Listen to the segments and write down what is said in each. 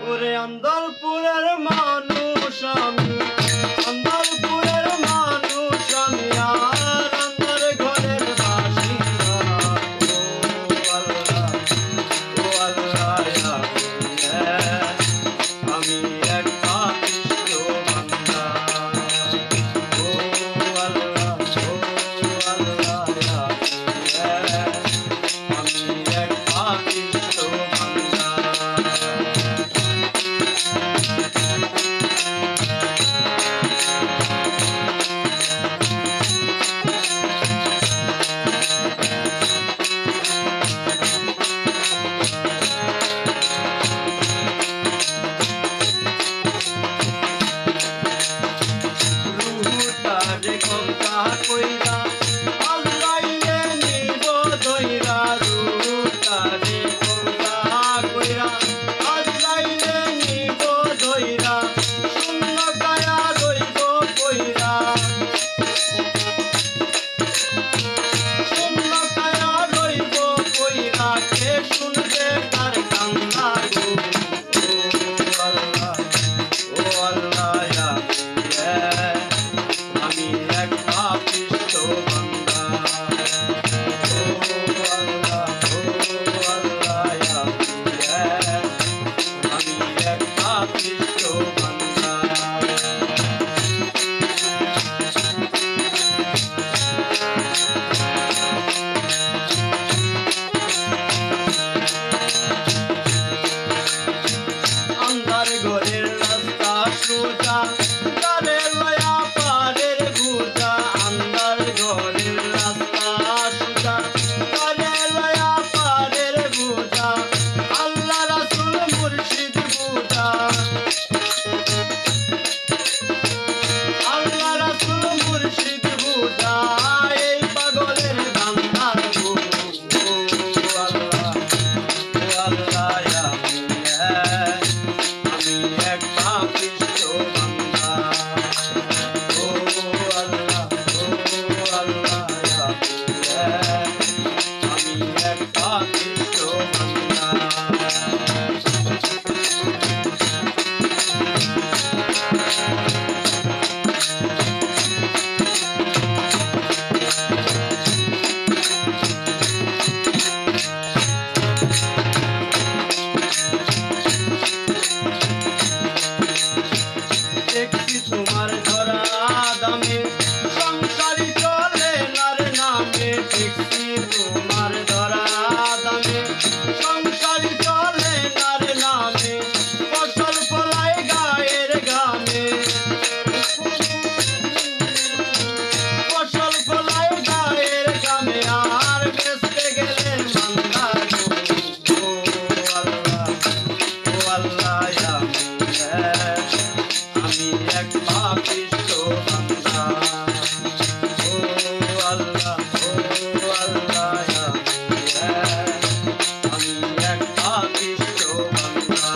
ওরে আন্দলপুরের মানুষ আমি, আন্দলপুরের মানুষ আমি, আর আন্দার ঘরের বাসিন্দা। ও আল্লাহ আমি এক পাপিষ্ঠ বান্দা। ও আল্লাহ আমি এক পাপিষ্ঠ বান্দা। রুহুটারে গঙ্গা কইরা আল্লাইলে নিব দইরা। রুহুটারে গঙ্গা কইরা আল্লাইলে নিব দইরা। শূন্য কায়া রইব কইরা, শূন্য কায়া রইব কইরা। কে শুনবে তার কান্না গো। ও আল্লাহ আমি এক পাপিষ্ঠ বান্দা। ও আল্লাহ আমি এক পাপিষ্ঠ বান্দা। আন্ধার ঘরের রাস্তা সোজা, তারে লয়া পারের গুজা। আন্ধার ঘরের রাস্তা সোজা, তারে লয়া পারের গুজা। আল্লাহ রাসূল মুর্শিদ বুঝা, আল্লাহ রাসূল মুর্শিদ বুঝা। এই পাগলের বান্দার গো। ও আল্লাহ আমি এক পাপিষ্ঠ বান্দা। ও আল্লাহ আমি এক পাপিষ্ঠ বান্দা। দেখছি তোমার ধরা দামে সংসারী চলে নার নামে। দেখছি তোমার ধরা দামে সংসারী চলে নার নামে। ফসল ফলায় গায়ের ঘামে, ফসল ফলায় গায়ের ঘামে। আর বেচতে গেলে মান্দা গো। ও আল্লাহ আমি এক পাপিষ্ঠ বান্দা। ও আল্লাহ আমি এক পাপিষ্ঠ বান্দা।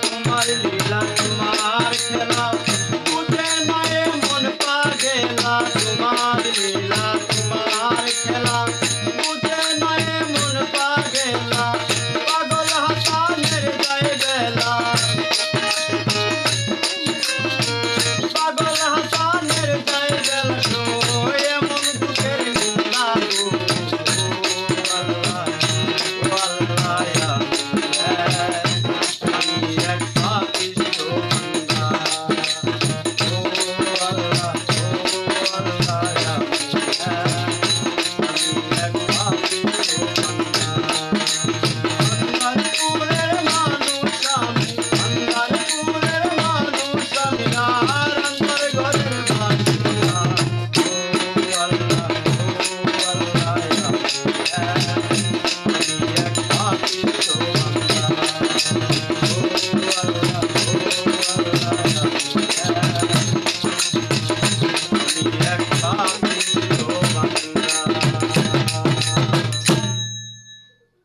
তোমার লীলা তোমার খেলা বুঝে না এ মন পাগেলা। তোমার লীলা তোমার খেলা